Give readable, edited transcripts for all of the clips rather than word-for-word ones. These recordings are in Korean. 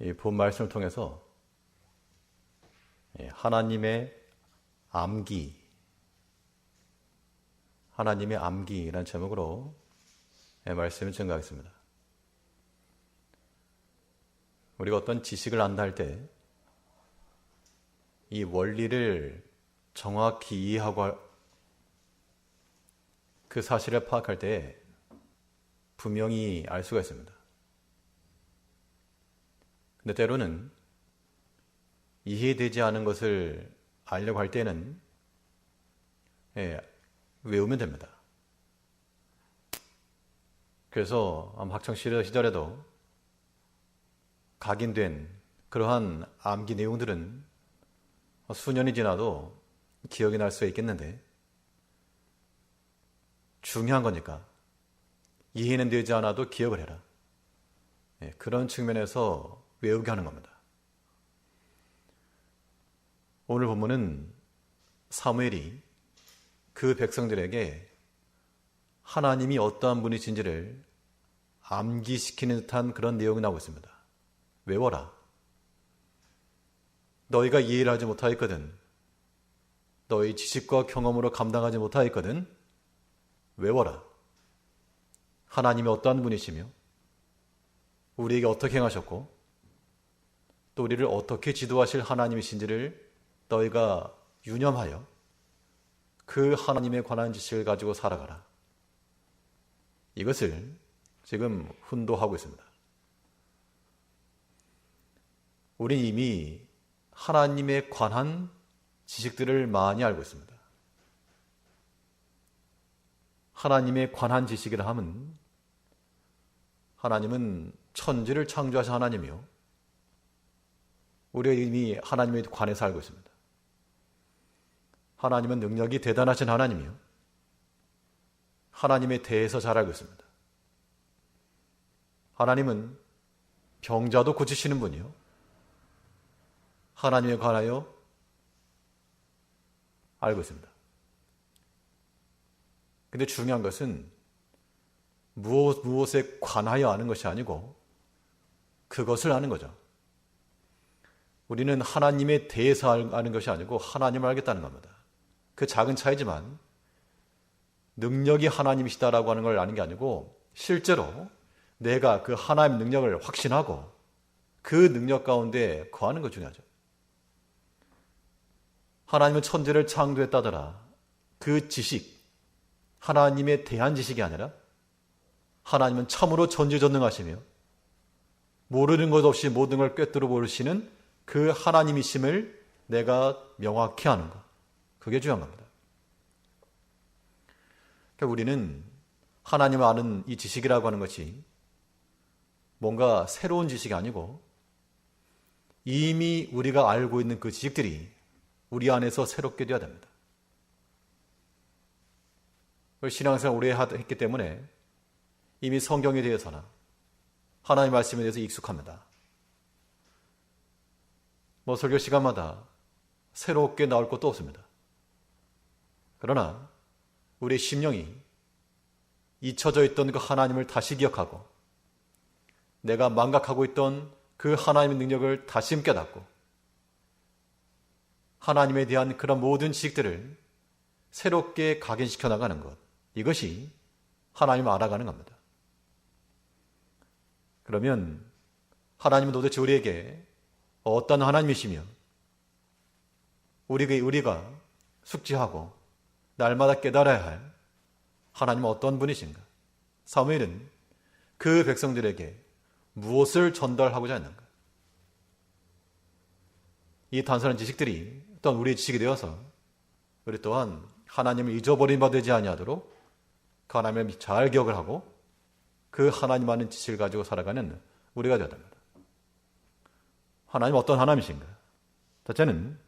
이 본 말씀을 통해서 하나님의 암기라는 제목으로 말씀을 증거하겠습니다. 우리가 어떤 지식을 안다 할 때 이 원리를 정확히 이해하고 그 사실을 파악할 때 분명히 알 수가 있습니다. 근데 때로는 이해되지 않은 것을 알려고 할 때는 외우면 됩니다. 그래서 학창 시절에도 각인된 그러한 암기 내용들은 수년이 지나도 기억이 날 수 있겠는데, 중요한 거니까 이해는 되지 않아도 기억을 해라. 그런 측면에서 외우게 하는 겁니다. 오늘 본문은 사무엘이 그 백성들에게 하나님이 어떠한 분이신지를 암기시키는 듯한 그런 내용이 나오고 있습니다. 외워라. 너희가 이해를 하지 못하였거든. 너희 지식과 경험으로 감당하지 못하였거든. 외워라. 하나님이 어떠한 분이시며 우리에게 어떻게 행하셨고 또 우리를 어떻게 지도하실 하나님이신지를 너희가 유념하여 그 하나님에 관한 지식을 가지고 살아가라. 이것을 지금 훈도하고 있습니다. 우리는 이미 하나님에 관한 지식들을 많이 알고 있습니다. 하나님에 관한 지식이라 하면 하나님은 천지를 창조하신 하나님이요, 우리가 이미 하나님에 관해서 알고 있습니다. 하나님은 능력이 대단하신 하나님이요, 하나님에 대해서 잘 알고 있습니다. 하나님은 병자도 고치시는 분이요, 하나님에 관하여 알고 있습니다. 근데 중요한 것은 무엇에 관하여 아는 것이 아니고 그것을 아는 거죠. 우리는 하나님에 대해서 아는 것이 아니고 하나님을 알겠다는 겁니다. 그 작은 차이지만 능력이 하나님이시다라고 하는 걸 아는 게 아니고 실제로 내가 그 하나님의 능력을 확신하고 그 능력 가운데 거하는 것 중요하죠. 하나님은 천지를 창조했다더라. 그 지식, 하나님에 대한 지식이 아니라 하나님은 참으로 전지전능하시며 모르는 것 없이 모든 걸 꿰뚫어 모르시는 그 하나님이심을 내가 명확히 아는 것, 그게 중요한 겁니다. 그러니까 우리는 하나님을 아는 이 지식이라고 하는 것이 뭔가 새로운 지식이 아니고 이미 우리가 알고 있는 그 지식들이 우리 안에서 새롭게 되어야 됩니다. 신앙생활 오래 했기 때문에 이미 성경에 대해서나 하나님의 말씀에 대해서 익숙합니다. 설교 시간마다 새롭게 나올 것도 없습니다. 그러나 우리의 심령이 잊혀져 있던 그 하나님을 다시 기억하고 내가 망각하고 있던 그 하나님의 능력을 다시 깨닫고 하나님에 대한 그런 모든 지식들을 새롭게 각인시켜 나가는 것, 이것이 하나님을 알아가는 겁니다. 그러면 하나님은 도대체 우리에게 어떤 하나님이시며 우리가 숙지하고 날마다 깨달아야 할 하나님은 어떤 분이신가? 사무엘은 그 백성들에게 무엇을 전달하고자 했는가? 이 단순한 지식들이 또한 우리의 지식이 되어서 우리 또한 하나님을 잊어버린 바 되지 아니하도록 그 하나님을 잘 기억을 하고 그 하나님 아는 지식을 가지고 살아가는 우리가 되어야 됩니다. 하나님 어떤 하나님이신가? 첫째는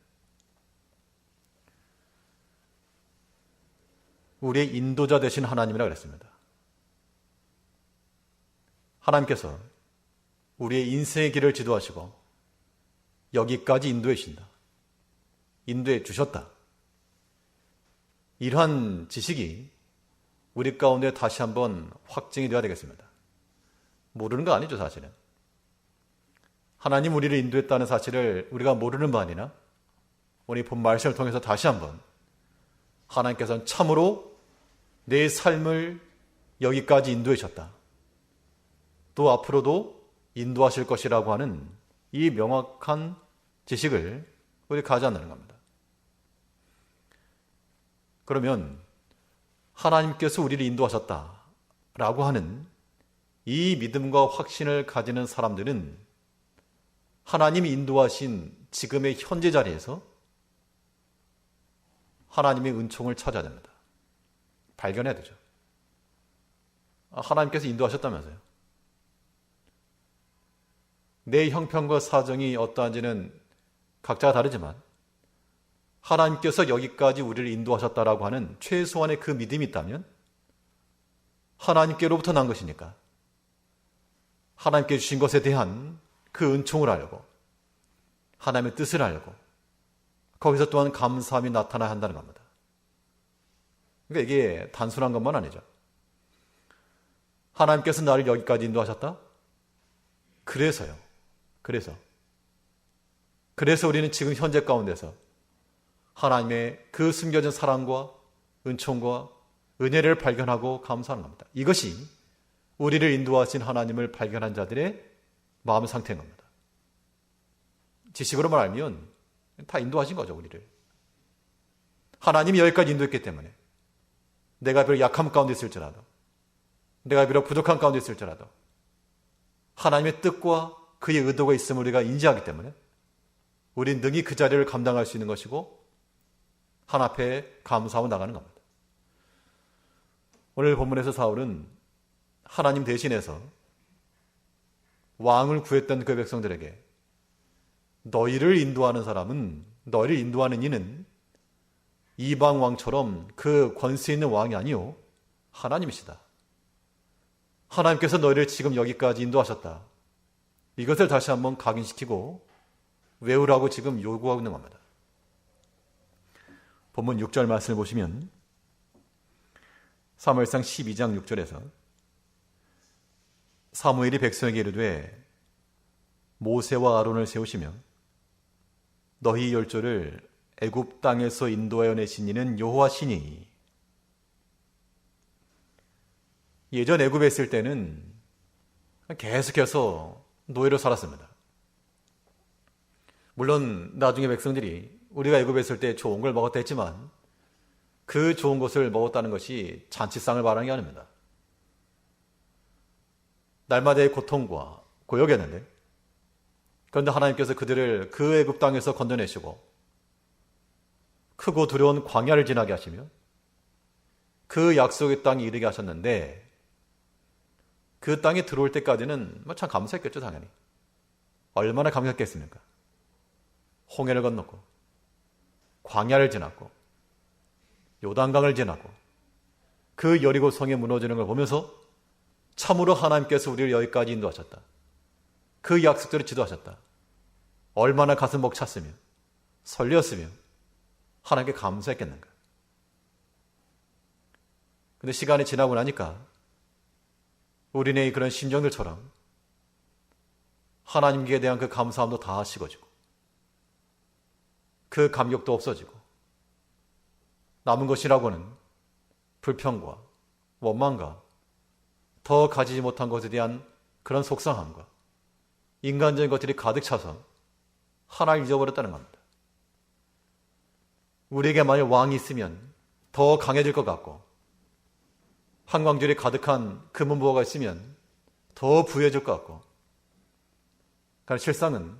우리의 인도자 되신 하나님이라고 그랬습니다. 하나님께서 우리의 인생의 길을 지도하시고 여기까지 인도해 주신다. 인도해 주셨다. 이러한 지식이 우리 가운데 다시 한번 확증이 되어야 되겠습니다. 모르는 거 아니죠, 사실은. 하나님 우리를 인도했다는 사실을 우리가 모르는 바아니나 오늘 본 말씀을 통해서 다시 한번 하나님께서는 참으로 내 삶을 여기까지 인도해 주셨다. 또 앞으로도 인도하실 것이라고 하는 이 명확한 지식을 우리 가져야하는 겁니다. 그러면 하나님께서 우리를 인도하셨다라고 하는 이 믿음과 확신을 가지는 사람들은 하나님이 인도하신 지금의 현재 자리에서 하나님의 은총을 찾아야 됩니다. 발견해야 되죠. 하나님께서 인도하셨다면서요. 내 형편과 사정이 어떠한지는 각자가 다르지만 하나님께서 여기까지 우리를 인도하셨다라고 하는 최소한의 그 믿음이 있다면 하나님께로부터 난 것이니까 하나님께 주신 것에 대한 그 은총을 알고 하나님의 뜻을 알고 거기서 또한 감사함이 나타나야 한다는 겁니다. 그러니까 이게 단순한 것만 아니죠. 하나님께서 나를 여기까지 인도하셨다? 그래서 우리는 지금 현재 가운데서 하나님의 그 숨겨진 사랑과 은총과 은혜를 발견하고 감사하는 겁니다. 이것이 우리를 인도하신 하나님을 발견한 자들의 마음 상태인 겁니다. 지식으로 말하면 다 인도하신 거죠, 우리를. 하나님이 여기까지 인도했기 때문에 내가 비록 약함 가운데 있을지라도 내가 비록 부족한 가운데 있을지라도 하나님의 뜻과 그의 의도가 있음을 우리가 인지하기 때문에 우린 능히 그 자리를 감당할 수 있는 것이고 하나님 앞에 감사하고 나가는 겁니다. 오늘 본문에서 사울은 하나님 대신해서 왕을 구했던 그 백성들에게 너희를 인도하는 사람은, 너희를 인도하는 이는 이방 왕처럼 그 권세 있는 왕이 아니요 하나님이시다. 하나님께서 너희를 지금 여기까지 인도하셨다. 이것을 다시 한번 각인시키고 외우라고 지금 요구하고 있는 겁니다. 본문 6절 말씀을 보시면 사무엘상 12장 6절에서 사무엘이 백성에게 이르되 모세와 아론을 세우시며 너희 열조를 애굽 땅에서 인도하여 내신 이는 여호와시니. 예전 애굽에 있을 때는 계속해서 노예로 살았습니다. 물론 나중에 백성들이 우리가 애굽에 있을 때 좋은 걸 먹었다 했지만 그 좋은 것을 먹었다는 것이 잔치상을 말하는 게 아닙니다. 날마다의 고통과 고역이었는데 그런데 하나님께서 그들을 그 애굽 땅에서 건져내시고 크고 두려운 광야를 지나게 하시며 그 약속의 땅에 이르게 하셨는데 그 땅에 들어올 때까지는 참 감사했겠죠, 당연히. 얼마나 감사했겠습니까? 홍해를 건넜고 광야를 지났고 요단강을 지나고 그 여리고 성이 무너지는 걸 보면서 참으로 하나님께서 우리를 여기까지 인도하셨다. 그 약속대로 지도하셨다. 얼마나 가슴 벅찼으며 설레었으며 하나님께 감사했겠는가. 근데 시간이 지나고 나니까 우리네 그런 심정들처럼 하나님께 대한 그 감사함도 다 식어지고 그 감격도 없어지고 남은 것이라고는 불평과 원망과 더 가지지 못한 것에 대한 그런 속상함과 인간적인 것들이 가득 차서 하나님을 잊어버렸다는 겁니다. 우리에게 만약 왕이 있으면 더 강해질 것 같고 한광줄이 가득한 금은보화가 있으면 더 부해질 것 같고 그러나 실상은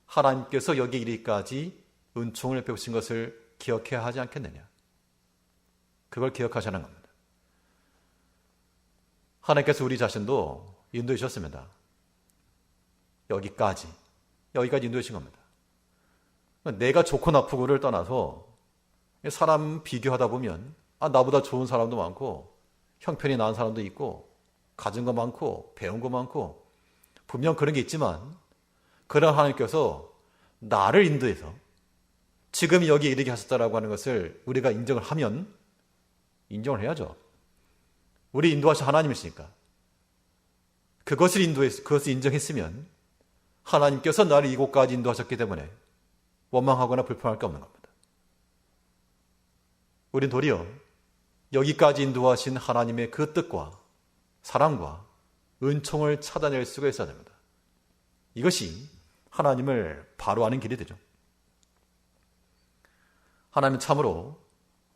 하나님께서 여기 이르기까지 은총을 베푸신 것을 기억해야 하지 않겠느냐. 그걸 기억하시는 겁니다. 하나님께서 우리 자신도 인도해 주셨습니다. 여기까지 인도해 주신 겁니다. 내가 좋고 나쁘고를 떠나서 사람 비교하다 보면 나보다 좋은 사람도 많고 형편이 나은 사람도 있고 가진 거 많고 배운 거 많고 분명 그런 게 있지만 그런 하나님께서 나를 인도해서 지금 여기에 이르게 하셨다라고 하는 것을 우리가 인정을 하면 인정을 해야죠. 우리 인도하신 하나님이시니까 그것을 인정했으면 하나님께서 나를 이곳까지 인도하셨기 때문에 원망하거나 불평할 게 없는 겁니다. 우린 도리어 여기까지 인도하신 하나님의 그 뜻과 사랑과 은총을 찾아낼 수가 있어야 됩니다. 이것이 하나님을 바로 아는 길이 되죠. 하나님은 참으로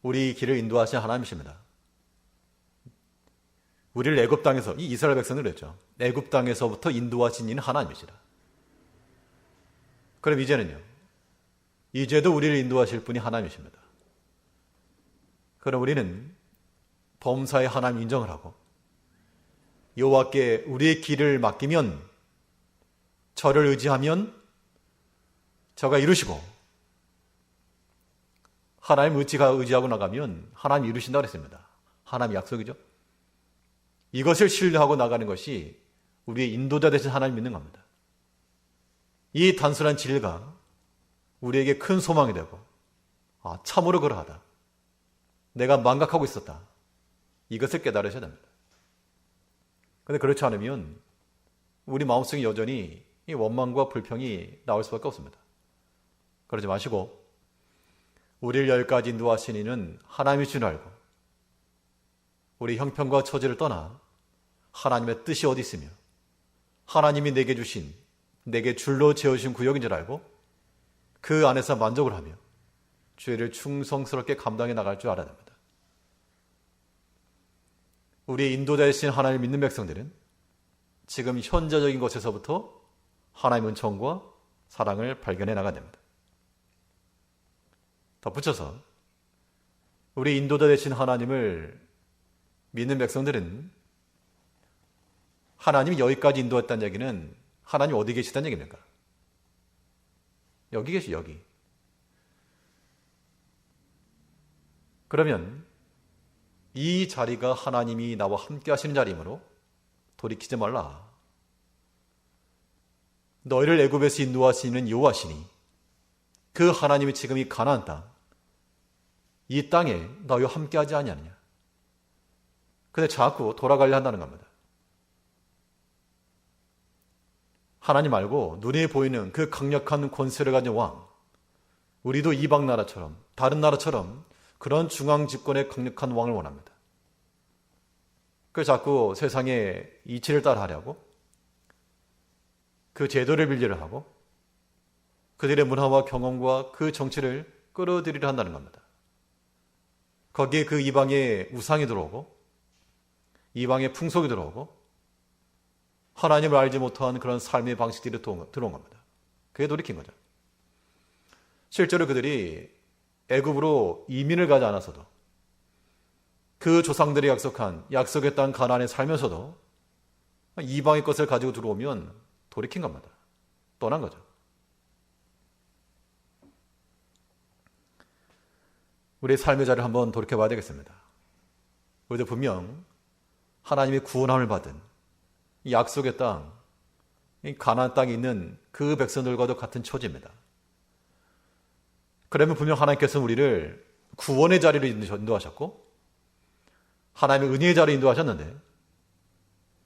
우리 길을 인도하신 하나님이십니다. 우리를 애굽 땅에서, 이 이스라엘 백성들 그랬죠. 애굽 땅에서부터 인도하신 이는 하나님이시라. 그럼 이제는요. 이제도 우리를 인도하실 분이 하나님이십니다. 그럼 우리는 범사의 하나님 인정을 하고 여호와께 우리의 길을 맡기면, 저를 의지하면 저가 이루시고, 하나님 의지하고 나가면 하나님 이루신다고 했습니다. 하나님 약속이죠. 이것을 신뢰하고 나가는 것이 우리의 인도자 되신 하나님 믿는 겁니다. 이 단순한 진리가 우리에게 큰 소망이 되고, 참으로 그러하다, 내가 망각하고 있었다, 이것을 깨달으셔야 됩니다. 그런데 그렇지 않으면 우리 마음속에 여전히 이 원망과 불평이 나올 수밖에 없습니다. 그러지 마시고 우리를 여기까지 인도하신 이는 하나님이신 줄 알고, 우리 형편과 처지를 떠나 하나님의 뜻이 어디 있으며 하나님이 내게 주신, 내게 줄로 재어주신 구역인 줄 알고 그 안에서 만족을 하며 죄를 충성스럽게 감당해 나갈 줄 알아야 됩니다. 우리의 인도자이신 하나님을 믿는 백성들은 지금 현재적인 것에서부터 하나님의 은총과 사랑을 발견해 나가야 됩니다. 덧붙여서 우리 인도자 되신 하나님을 믿는 백성들은 하나님이 여기까지 인도했다는 얘기는 하나님 어디 계시다는 얘기입니까? 여기 계시, 여기. 그러면 이 자리가 하나님이 나와 함께 하시는 자리이므로 돌이키지 말라. 너희를 애굽에서 인도하시는 여호와시니 그 하나님이 지금 이 가나안 땅, 이 땅에 너희와 함께 하지 아니하느냐. 근데 자꾸 돌아가려 한다는 겁니다. 하나님 말고 눈에 보이는 그 강력한 권세를 가진 왕, 우리도 이방 나라처럼, 다른 나라처럼 그런 중앙 집권의 강력한 왕을 원합니다. 그래서 자꾸 세상의 이치를 따라하려고, 그 제도를 빌리려 하고, 그들의 문화와 경험과 그 정치를 끌어들이려 한다는 겁니다. 거기에 그 이방의 우상이 들어오고, 이방의 풍속이 들어오고, 하나님을 알지 못한 그런 삶의 방식들이 들어온 겁니다. 그게 돌이킨 거죠. 실제로 그들이 애굽으로 이민을 가지 않았어도, 그 조상들이 약속한 약속의 땅 가나안에 살면서도 이방의 것을 가지고 들어오면 돌이킨 겁니다. 떠난 거죠. 우리의 삶의 자리를 한번 돌이켜봐야 되겠습니다. 우리도 분명 하나님의 구원함을 받은 이 약속의 땅, 이 가나안 땅에 있는 그 백성들과도 같은 처지입니다. 그러면 분명 하나님께서는 우리를 구원의 자리로 인도하셨고 하나님의 은혜의 자리로 인도하셨는데,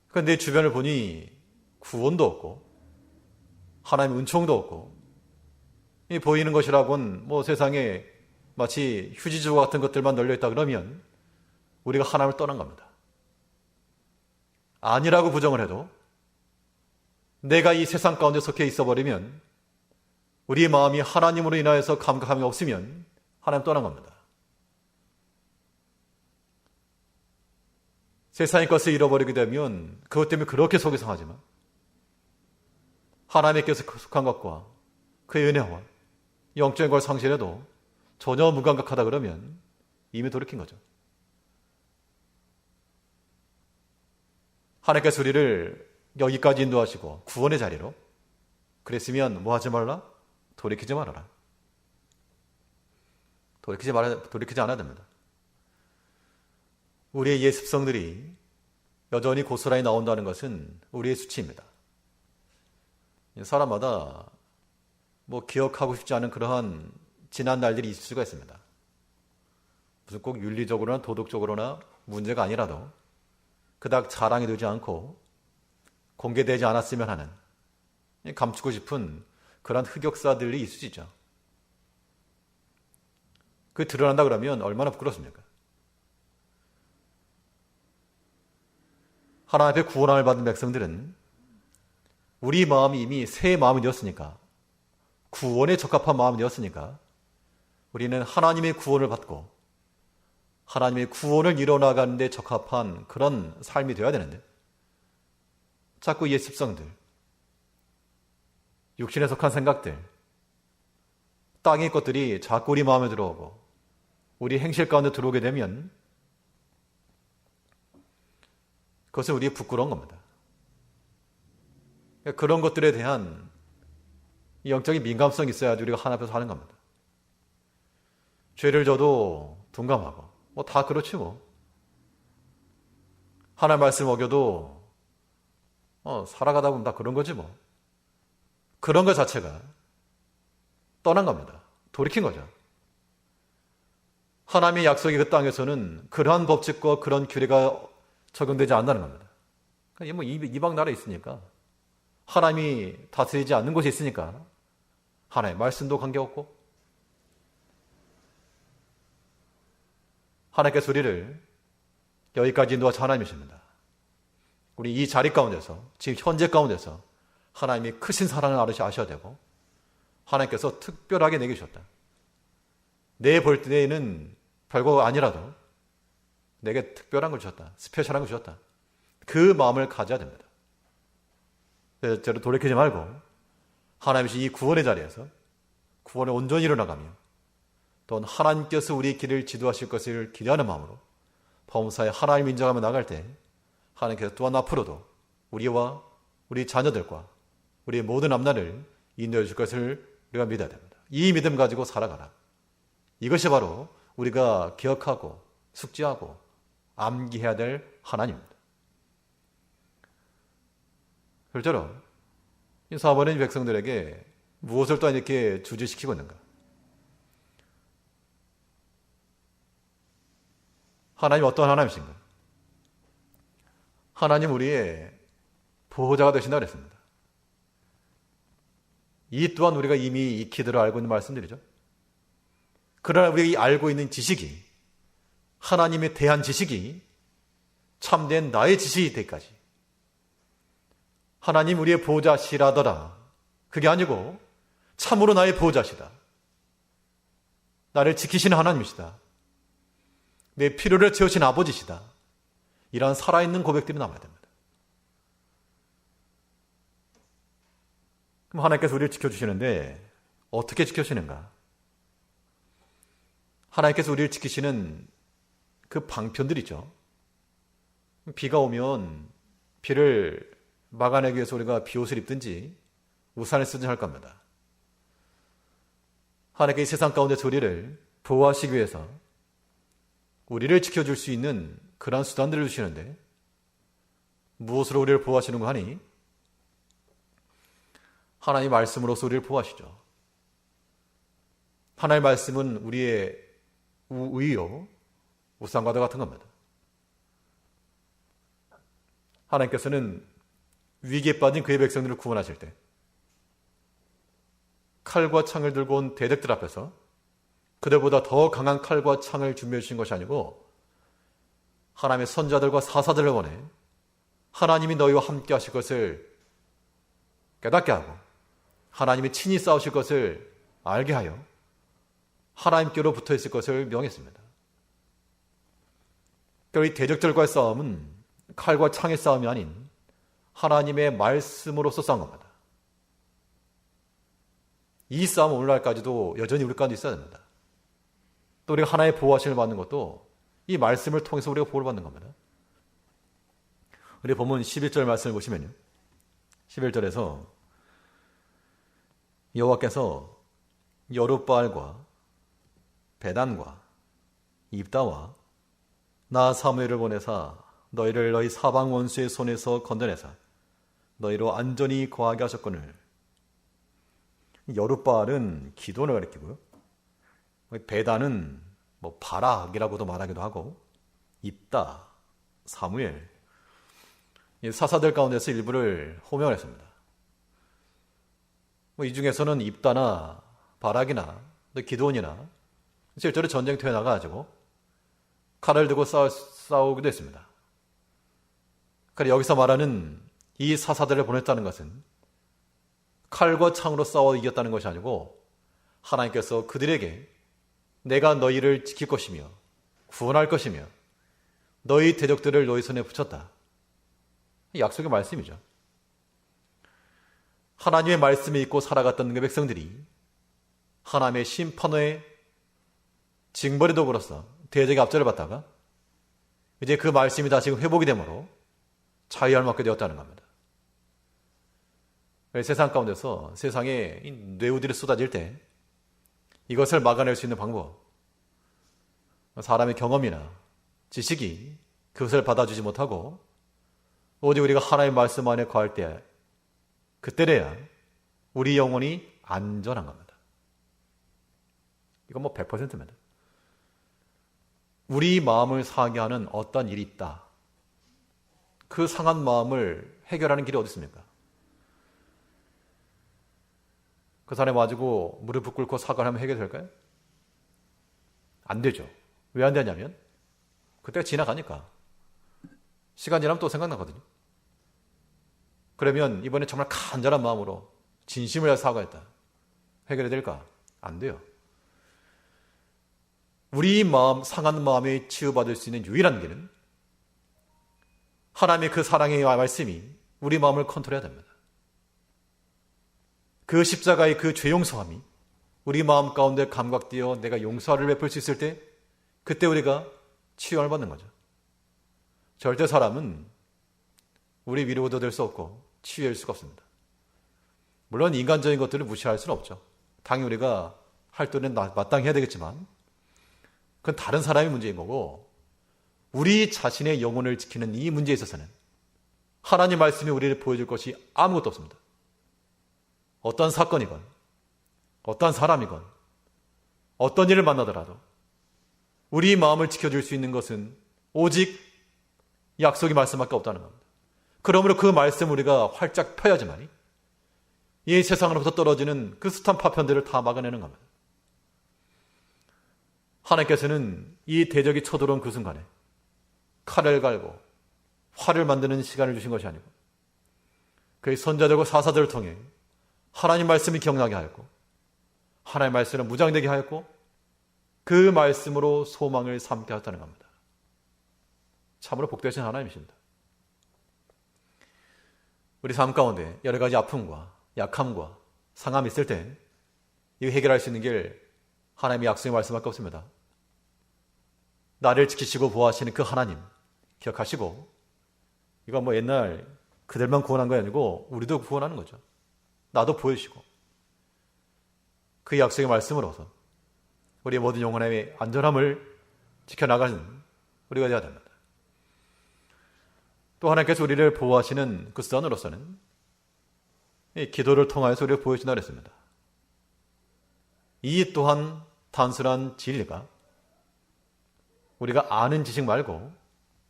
그런데 내 주변을 보니 구원도 없고 하나님의 은총도 없고, 이 보이는 것이라곤 뭐 세상에 마치 휴지조 같은 것들만 널려있다 그러면 우리가 하나님을 떠난 겁니다. 아니라고 부정을 해도 내가 이 세상 가운데 속해 있어버리면, 우리의 마음이 하나님으로 인하여서 감각함이 없으면 하나님 떠난 겁니다. 세상의 것을 잃어버리게 되면 그것 때문에 그렇게 속이 상하지만, 하나님께서 속한 것과 그의 은혜와 영적인 걸 상실해도 전혀 무감각하다 그러면 이미 돌이킨 거죠. 하나님께서 우리를 여기까지 인도하시고 구원의 자리로, 그랬으면 뭐 하지 말라? 돌이키지 말아라. 돌이키지 않아야 됩니다. 우리의 옛 습성들이 여전히 고스란히 나온다는 것은 우리의 수치입니다. 사람마다 뭐 기억하고 싶지 않은 그러한 지난 날들이 있을 수가 있습니다. 무슨 꼭 윤리적으로나 도덕적으로나 문제가 아니라도 그닥 자랑이 되지 않고 공개되지 않았으면 하는 감추고 싶은 그런 흑역사들이 있을 수 있죠. 그게 드러난다 그러면 얼마나 부끄럽습니까? 하나님 앞에 구원함을 받은 백성들은 우리 마음이 이미 새 마음이 되었으니까, 구원에 적합한 마음이 되었으니까 우리는 하나님의 구원을 받고 하나님의 구원을 이뤄나가는 데 적합한 그런 삶이 되어야 되는데, 자꾸 옛 습성들, 육신에 속한 생각들, 땅의 것들이 자꾸 우리 마음에 들어오고 우리 행실 가운데 들어오게 되면 그것은 우리의 부끄러운 겁니다. 그런 것들에 대한 영적인 민감성이 있어야지 우리가 하나님 앞에서 하는 겁니다. 죄를 져도 둔감하고 뭐 다 그렇지 뭐. 하나님 말씀 어겨도 살아가다 보면 다 그런 거지 뭐. 그런 것 자체가 떠난 겁니다. 돌이킨 거죠. 하나님의 약속의 그 땅에서는 그러한 법칙과 그런 규례가 적용되지 않는다는 겁니다. 뭐 이방 나라에 있으니까, 하나님이 다스리지 않는 곳에 있으니까 하나님의 말씀도 관계없고, 하나님께서 우리를 여기까지 인도하신 하나님이십니다. 우리 이 자리 가운데서, 지금 현재 가운데서 하나님이 크신 사랑을 아셔야 되고, 하나님께서 특별하게 내게 주셨다. 내 볼 때에는 별거 아니라도 내게 특별한 걸 주셨다. 스페셜한 걸 주셨다. 그 마음을 가져야 됩니다. 저를 돌이키지 말고 하나님이신 이 구원의 자리에서 구원을 온전히 이뤄나가며, 또한 하나님께서 우리의 길을 지도하실 것을 기대하는 마음으로 범사에 하나님 인정하며 나갈 때, 하나님께서 또한 앞으로도 우리와 우리 자녀들과 우리의 모든 앞날을 인도해 줄 것을 우리가 믿어야 됩니다. 이 믿음 가지고 살아가라. 이것이 바로 우리가 기억하고 숙지하고 암기해야 될 하나님입니다. 실제로 이 사모님 백성들에게 무엇을 또 이렇게 주지시키고 있는가? 하나님 어떤 하나님이신가? 하나님 우리의 보호자가 되신다 그랬습니다. 이 또한 우리가 이미 익히들어 알고 있는 말씀들이죠. 그러나 우리가 알고 있는 지식이, 하나님에 대한 지식이 참된 나의 지식이 되기까지, 하나님 우리의 보호자시라더라, 그게 아니고 참으로 나의 보호자시다, 나를 지키시는 하나님이시다, 내 필요를 채우신 아버지시다, 이러한 살아있는 고백들이 남아야 됩니다. 그럼 하나님께서 우리를 지켜주시는데 어떻게 지켜주시는가? 하나님께서 우리를 지키시는 그 방편들 있죠. 비가 오면 비를 막아내기 위해서 우리가 비옷을 입든지 우산을 쓰든지 할 겁니다. 하나님께서 이 세상 가운데서 우리를 보호하시기 위해서 우리를 지켜줄 수 있는 그러한 수단들을 주시는데, 무엇으로 우리를 보호하시는가 하니 하나님의 말씀으로서 우리를 보호하시죠. 하나님의 말씀은 우리의 우위요 우상과도 같은 겁니다. 하나님께서는 위기에 빠진 그의 백성들을 구원하실 때 칼과 창을 들고 온 대적들 앞에서 그들보다 더 강한 칼과 창을 준비해 주신 것이 아니고, 하나님의 선자들과 사사들을 보내 하나님이 너희와 함께 하실 것을 깨닫게 하고, 하나님이 친히 싸우실 것을 알게 하여 하나님께로 붙어 있을 것을 명했습니다. 이 대적들과의 싸움은 칼과 창의 싸움이 아닌 하나님의 말씀으로서 싸운 겁니다. 이 싸움은 오늘날까지도 여전히 우리 가운데 있어야 됩니다. 또 우리가 하나의 보호하심을 받는 것도 이 말씀을 통해서 우리가 보호를 받는 겁니다. 우리 본문 11절 말씀을 보시면요, 11절에서 여호와께서 여룻바알과 베단과 입다와 나 사무엘을 보내사 너희를 너희 사방 원수의 손에서 건져내사 너희로 안전히 거하게 하셨거늘. 여룻바알은 기도를 가리키고요, 베단은 뭐 바락이라고도 말하기도 하고, 입다, 사무엘, 사사들 가운데서 일부를 호명을 했습니다. 이 중에서는 입다나 바락이나 기드온이나 실제로 전쟁터에 나가가지고 칼을 들고 싸우기도 했습니다. 그래 여기서 말하는 이 사사들을 보냈다는 것은 칼과 창으로 싸워 이겼다는 것이 아니고 하나님께서 그들에게 내가 너희를 지킬 것이며 구원할 것이며 너희 대적들을 너희 손에 붙였다. 약속의 말씀이죠. 하나님의 말씀이 있고 살아갔던 그 백성들이 하나님의 심판의 징벌의 도구로서 대적의 압제를 받다가 이제 그 말씀이 다시 회복이 되므로 자유함을 얻게 되었다는 겁니다. 세상 가운데서 세상에 뇌우들이 쏟아질 때 이것을 막아낼 수 있는 방법, 사람의 경험이나 지식이 그것을 받아주지 못하고 오직 우리가 하나님의 말씀 안에 거할 때 그때래야 우리 영혼이 안전한 겁니다. 이건 100%입니다. 우리 마음을 상하게 하는 어떤 일이 있다. 그 상한 마음을 해결하는 길이 어디 있습니까? 그 사람이 와가지고 무릎 꿇고 사과를 하면 해결될까요? 안 되죠. 왜 안 되냐면 그때가 지나가니까. 시간 지나면 또 생각나거든요. 그러면 이번에 정말 간절한 마음으로 진심을 다해 사과했다. 해결이 될까? 안 돼요. 우리 마음, 상한 마음에 치유받을 수 있는 유일한 길은 하나님의 그 사랑의 말씀이 우리 마음을 컨트롤해야 됩니다. 그 십자가의 그 죄 용서함이 우리 마음 가운데 감각되어 내가 용서를 베풀 수 있을 때 그때 우리가 치유를 받는 거죠. 절대 사람은 우리 위로도 될 수 없고 치유할 수가 없습니다. 물론 인간적인 것들을 무시할 수는 없죠. 당연히 우리가 할 때는 마땅히 해야 되겠지만 그건 다른 사람의 문제인 거고 우리 자신의 영혼을 지키는 이 문제에 있어서는 하나님 말씀이 우리를 보여줄 것이 아무것도 없습니다. 어떤 사건이건 어떤 사람이건 어떤 일을 만나더라도 우리 마음을 지켜줄 수 있는 것은 오직 약속의 말씀밖에 없다는 겁니다. 그러므로 그 말씀 우리가 활짝 펴야지만이 이 세상으로부터 떨어지는 그 숱한 파편들을 다 막아내는 겁니다. 하나님께서는 이 대적이 쳐들어온 그 순간에 칼을 갈고 활을 만드는 시간을 주신 것이 아니고 그의 선자들과 사사들을 통해 하나님 말씀이 기억나게 하였고 하나님 말씀을 무장되게 하였고 그 말씀으로 소망을 삼게 하였다는 겁니다. 참으로 복되신 하나님이십니다. 우리 삶 가운데 여러 가지 아픔과 약함과 상함이 있을 때 이 해결할 수 있는 길 하나님의 약속의 말씀밖에 없습니다. 나를 지키시고 보호하시는 그 하나님 기억하시고 이건 옛날 그들만 구원한 거 아니고 우리도 구원하는 거죠. 나도 보여주시고 그 약속의 말씀으로서 우리의 모든 영혼의 안전함을 지켜나가는 우리가 되어야 됩니다. 또 하나님께서 우리를 보호하시는 그 수단으로서는 이 기도를 통하여서 우리를 보여주신다 그랬습니다. 이 또한 단순한 진리가 우리가 아는 지식 말고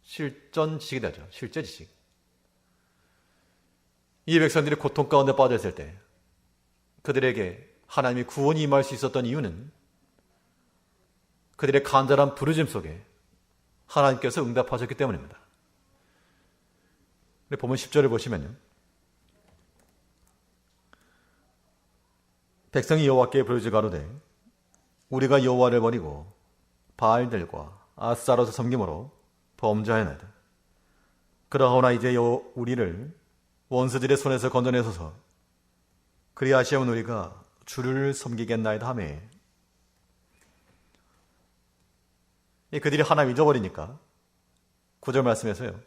실전 지식이 되죠. 실제 지식. 이 백성들이 고통 가운데 빠져 있을 때 그들에게 하나님의 구원이 임할 수 있었던 이유는 그들의 간절한 부르짖음 속에 하나님께서 응답하셨기 때문입니다. 보면 10절을 보시면요. 백성이 여호와께 부르짖가로되 우리가 여호와를 버리고 바알들과 아스타롯을 섬김으로 범죄하였나이다. 그러하오나 이제 우리를 원수들의 손에서 건져내소서. 그리하시면 우리가 주를 섬기겠나이다 하매 그들이 하나님 잊어버리니까 9절 말씀에서요.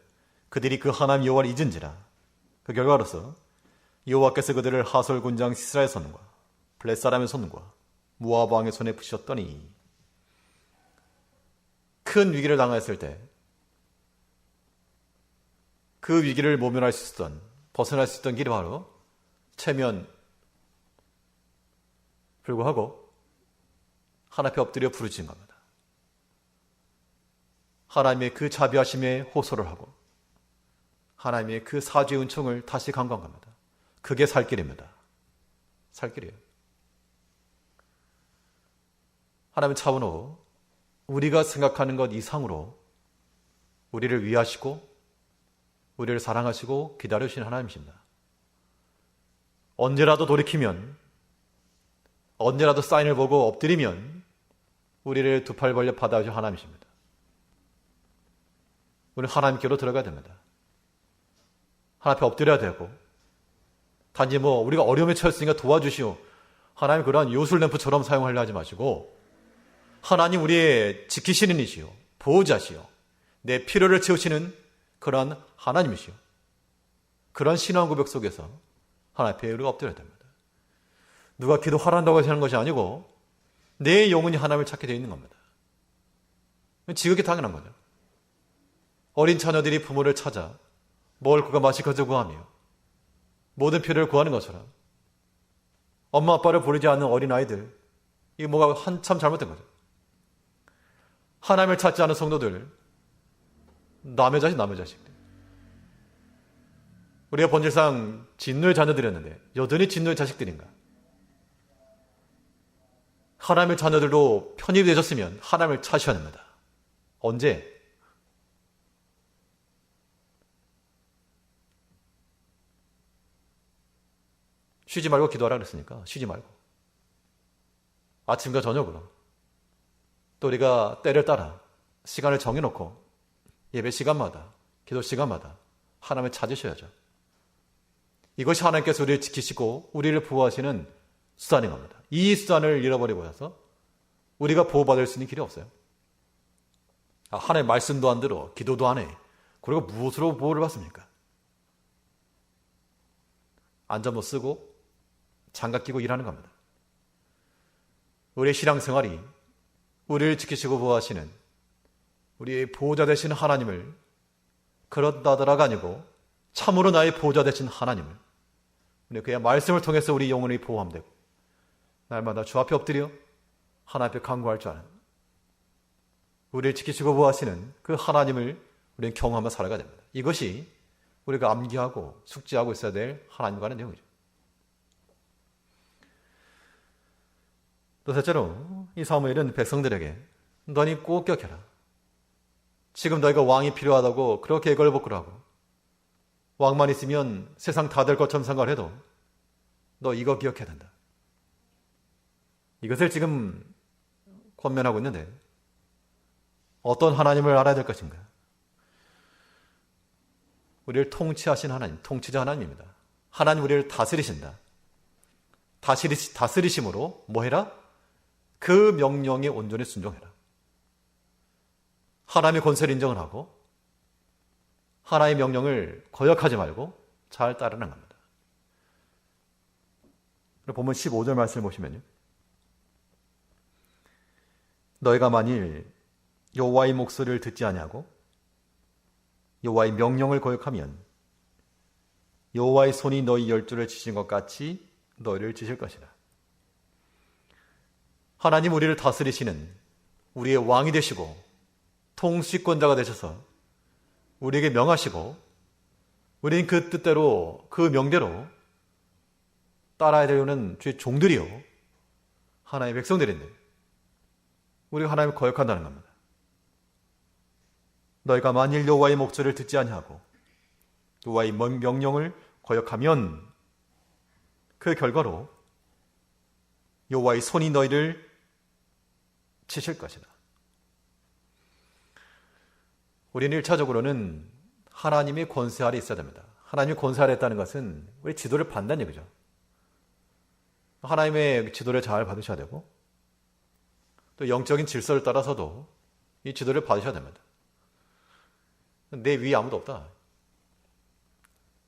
그들이 그 하나님 여호와를 잊은지라 그 결과로서 여호와께서 그들을 하솔 군장 시스라의 손과 블렛 사람의 손과 모압 왕의 손에 붙이셨더니 큰 위기를 당했을 때 그 위기를 모면할 수 있었던 벗어날 수 있던 길이 바로 체면 불구하고 하나님 앞에 엎드려 부르짖은 겁니다. 하나님의 그 자비하심에 호소를 하고 하나님의 그 사죄의 은총을 다시 간구한 겁니다. 그게 살 길입니다. 살 길이에요. 하나님은 차원으로 우리가 생각하는 것 이상으로 우리를 위하시고 우리를 사랑하시고 기다려주시는 하나님이십니다. 언제라도 돌이키면, 언제라도 사인을 보고 엎드리면 우리를 두 팔 벌려 받아주실 하나님이십니다. 우리는 하나님께로 들어가야 됩니다. 하나님 앞에 엎드려야 되고, 단지 우리가 어려움에 처했으니까 도와주시오, 하나님 그러한 요술램프처럼 사용하려 하지 마시고, 하나님 우리의 지키시는 이시오, 보호자시오, 내 필요를 채우시는 그러한 하나님이시오. 그런 신앙 고백 속에서 하나님 앞에 우리가 엎드려야 됩니다. 누가 기도하란다고 하는 것이 아니고 내 영혼이 하나님을 찾게 되어 있는 겁니다. 지극히 당연한 거죠. 어린 자녀들이 부모를 찾아 먹을 것과 마실 것을 구하며 모든 필요를 구하는 것처럼 엄마 아빠를 부르지 않는 어린아이들, 이게 뭐가 한참 잘못된 거죠. 하나님을 찾지 않은 성도들, 남의 자식. 우리가 본질상 진노의 자녀들이었는데 여전히 진노의 자식들인가? 하나님의 자녀들도 편입이 되셨으면 하나님을 찾으셔야 됩니다. 언제? 쉬지 말고 기도하라 그랬으니까 쉬지 말고 아침과 저녁으로 또 우리가 때를 따라 시간을 정해놓고 예배 시간마다 기도 시간마다 하나님을 찾으셔야죠. 이것이 하나님께서 우리를 지키시고 우리를 보호하시는 수단인 겁니다. 이 수단을 잃어버리고 해서 우리가 보호받을 수 있는 길이 없어요. 하나님의 말씀도 안 들어, 기도도 안 해. 그리고 무엇으로 보호를 받습니까? 안전모 쓰고 장갑 끼고 일하는 겁니다. 우리의 신앙생활이 우리를 지키시고 보호하시는 우리의 보호자 되신 하나님을 그런다더라가 아니고 참으로 나의 보호자 되신 하나님을 우리 그의 말씀을 통해서 우리 영혼이 보호하면 되고 날마다 주 앞에 엎드려 하나님 앞에 간구할 줄 아는 우리를 지키시고 보호하시는 그 하나님을 우리는 경험하며 살아가야 됩니다. 이것이 우리가 암기하고 숙지하고 있어야 될 하나님과의 내용이죠. 또 셋째로 이 사무엘은 백성들에게 너희 꼭 기억해라. 지금 너희가 왕이 필요하다고 그렇게 애걸복걸하고 왕만 있으면 세상 다 될 것처럼 생각해도 너 이거 기억해야 된다. 이것을 지금 권면하고 있는데 어떤 하나님을 알아야 될 것인가? 우리를 통치하신 하나님, 통치자 하나님입니다. 하나님 우리를 다스리신다. 다스리심으로 뭐 해라? 그 명령에 온전히 순종해라. 하나님의 권세를 인정을 하고 하나님의 명령을 거역하지 말고 잘 따르는 겁니다. 보면 15절 말씀을 보시면요. 너희가 만일 여호와의 목소리를 듣지 아니하고 여호와의 명령을 거역하면 여호와의 손이 너희 열조를 치신 것 같이 너희를 치실 것이다. 하나님 우리를 다스리시는 우리의 왕이 되시고 통치권자가 되셔서 우리에게 명하시고 우리는 그 뜻대로 그 명대로 따라야 되는 주의 종들이요 하나님의 백성들인데 우리가 하나님을 거역한다는 겁니다. 너희가 만일 여호와의 목소리를 듣지 아니하고 여호와의 명령을 거역하면 그 결과로 여호와의 손이 너희를 치실 것이다. 우리는 1차적으로는 하나님의 권세 아래 있어야 됩니다. 하나님의 권세 아래 있다는 것은 우리 지도를 받는다는 얘기죠. 하나님의 지도를 잘 받으셔야 되고 또 영적인 질서를 따라서도 이 지도를 받으셔야 됩니다. 내 위에 아무도 없다.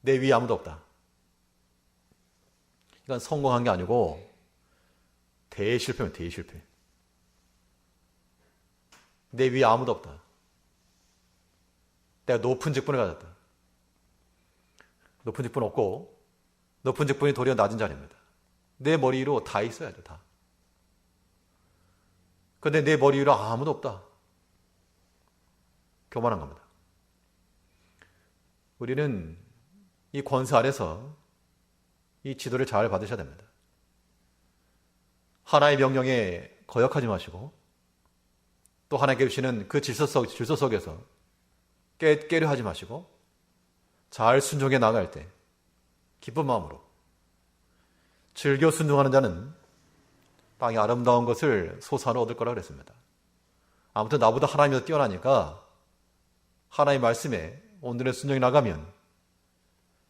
내 위에 아무도 없다. 이건 성공한 게 아니고 대실패입니다. 대실패. 내 위에 아무도 없다. 내가 높은 직분을 가졌다. 높은 직분 없고 높은 직분이 도리어 낮은 자리입니다. 내 머리 위로 다 있어야죠. 다. 그런데 내 머리 위로 아무도 없다. 교만한 겁니다. 우리는 이 권세 아래서 이 지도를 잘 받으셔야 됩니다. 하나의 명령에 거역하지 마시고 또 하나님께 주시는 그 질서 속에서 깨려 하지 마시고 잘 순종해 나갈 때 기쁜 마음으로 즐겨 순종하는 자는 땅의 아름다운 것을 소산으로 얻을 거라 그랬습니다. 아무튼 나보다 하나님이 더 뛰어나니까 하나님의 말씀에 온전히 순종해 나가면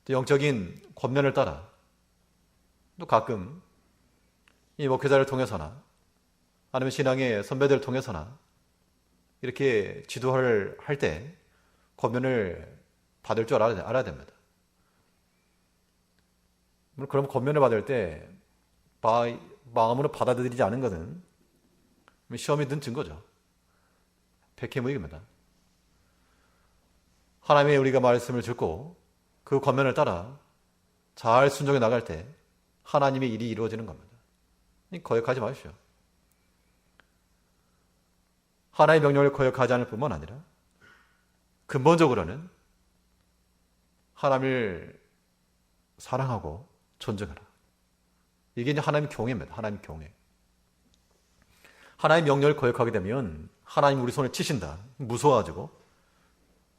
또 영적인 권면을 따라 또 가끔 이 목회자를 통해서나 아니면 신앙의 선배들을 통해서나 이렇게 지도를 할 때 권면을 받을 줄 알아야 됩니다. 그럼 권면을 받을 때 마음으로 받아들이지 않은 것은 시험이 든 증거죠. 백해무익입니다. 하나님의 우리가 말씀을 듣고 그 권면을 따라 잘 순종해 나갈 때 하나님의 일이 이루어지는 겁니다. 거역하지 마십시오. 하나님의 명령을 거역하지 않을 뿐만 아니라 근본적으로는 하나님을 사랑하고 존중하라. 이게 이제 하나님의 경외입니다. 하나님의 경외. 하나님의 명령을 거역하게 되면 하나님 우리 손에 치신다. 무서워가지고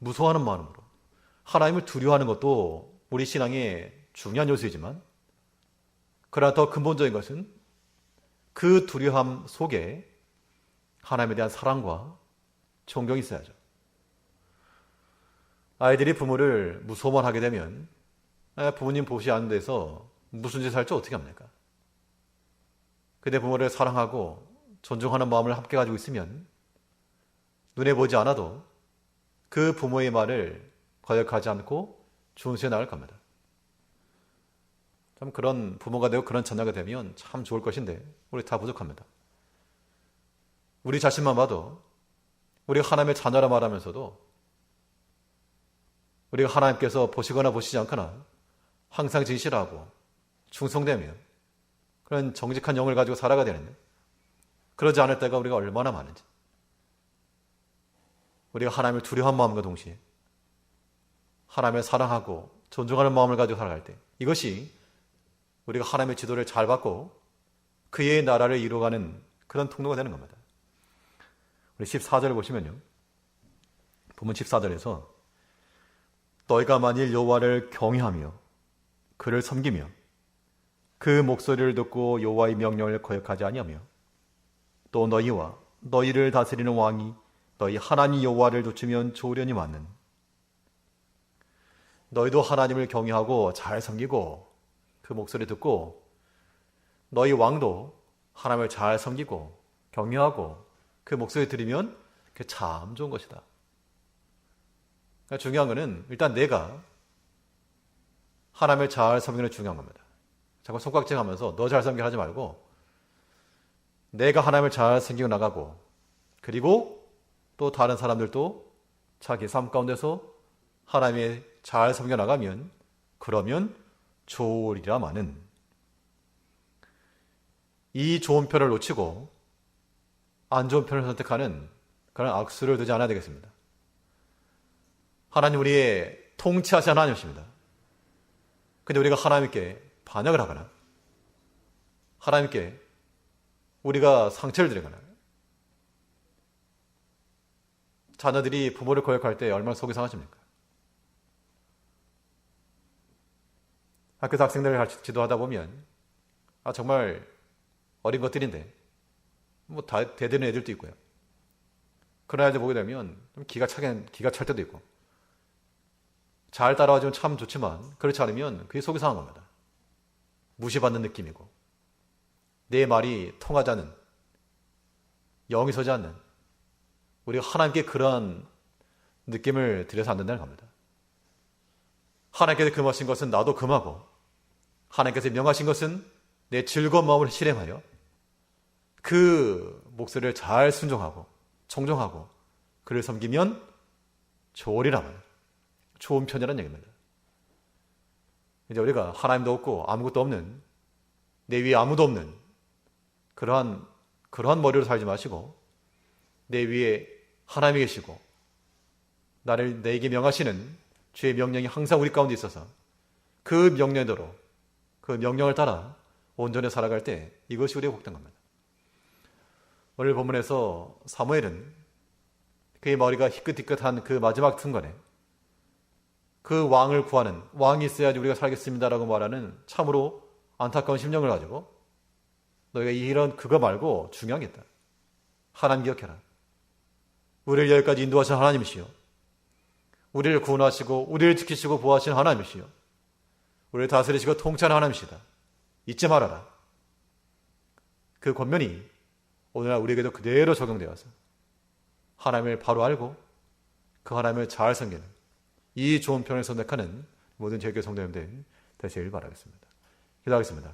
무서워하는 마음으로 하나님을 두려워하는 것도 우리 신앙의 중요한 요소이지만 그러나 더 근본적인 것은 그 두려움 속에 하나님에 대한 사랑과 존경이 있어야죠. 아이들이 부모를 무서워만 하게 되면 부모님 보시 않는 데서 무슨 짓을 할지 어떻게 합니까? 그대 부모를 사랑하고 존중하는 마음을 함께 가지고 있으면 눈에 보지 않아도 그 부모의 말을 거역하지 않고 준수해 나갈 겁니다. 참 그런 부모가 되고 그런 자녀가 되면 참 좋을 것인데 우리 다 부족합니다. 우리 자신만 봐도 우리가 하나님의 자녀라 말하면서도 우리가 하나님께서 보시거나 보시지 않거나 항상 진실하고 충성되며 그런 정직한 영을 가지고 살아가야 되는데 그러지 않을 때가 우리가 얼마나 많은지 우리가 하나님을 두려워한 마음과 동시에 하나님을 사랑하고 존중하는 마음을 가지고 살아갈 때 이것이 우리가 하나님의 지도를 잘 받고 그의 나라를 이루어가는 그런 통로가 되는 겁니다. 우리 14절을 보시면요. 본문 14절에서 너희가 만일 여호와를 경외하며 그를 섬기며 그 목소리를 듣고 여호와의 명령을 거역하지 아니하며 또 너희와 너희를 다스리는 왕이 너희 하나님 여호와를 놓치면 좋으려니 마는 너희도 하나님을 경외하고 잘 섬기고 그 목소리 듣고 너희 왕도 하나님을 잘 섬기고 경외하고 그 목소리 들으면 그게 참 좋은 것이다. 그러니까 중요한 것은 일단 내가 하나님을 잘 섬기는 게 중요한 겁니다. 자꾸 손깍지 하면서 너 잘 섬기라 하지 말고 내가 하나님을 잘 섬기고 나가고 그리고 또 다른 사람들도 자기 삶 가운데서 하나님의 잘 섬겨 나가면 그러면 좋으리라마는 이 좋은 편을 놓치고 안 좋은 편을 선택하는 그런 악수를 두지 않아야 되겠습니다. 하나님 우리의 통치하신 하나님이십니다. 근데 우리가 하나님께 반역을 하거나 하나님께 우리가 상처를 드리거나 자녀들이 부모를 거역할 때 얼마나 속이 상하십니까? 학교에서 학생들을 같이 지도하다 보면 정말 어린 것들인데 뭐 다 대드는 애들도 있고요. 그런 애들 보게 되면 좀 기가 찰 때도 있고 잘 따라와주면 참 좋지만 그렇지 않으면 그게 속이 상한 겁니다. 무시받는 느낌이고 내 말이 통하지 않는 영이 서지 않는 우리가 하나님께 그러한 느낌을 드려서 안 된다는 겁니다. 하나님께서 금하신 것은 나도 금하고 하나님께서 명하신 것은 내 즐거운 마음을 실행하여 그 목소리를 잘 순종하고 청종하고 그를 섬기면 좋으리라면 좋은 편이라는 얘기입니다. 이제 우리가 하나님도 없고 아무것도 없는 내 위에 아무도 없는 그러한 머리로 살지 마시고 내 위에 하나님이 계시고 내게 명하시는 주의 명령이 항상 우리 가운데 있어서 그 명령대로 그 명령을 따라 온전히 살아갈 때 이것이 우리의 복된 겁니다. 오늘 본문에서 사무엘은 그의 머리가 희끗희끗한 그 마지막 순간에 그 왕을 구하는, 왕이 있어야지 우리가 살겠습니다라고 말하는 참으로 안타까운 심령을 가지고 너희가 이런 그거 말고 중요한 게 있다. 하나님 기억해라. 우리를 여기까지 인도하신 하나님이시요. 우리를 구원하시고 우리를 지키시고 보호하시는 하나님이시요. 우리를 다스리시고 통치하는 하나님이시다. 잊지 말아라. 그 권면이 오늘날 우리에게도 그대로 적용되어서 하나님을 바로 알고 그 하나님을 잘 섬기는 이 좋은 편을 선택하는 모든 제교 성도님들 되시길 바라겠습니다. 기도하겠습니다.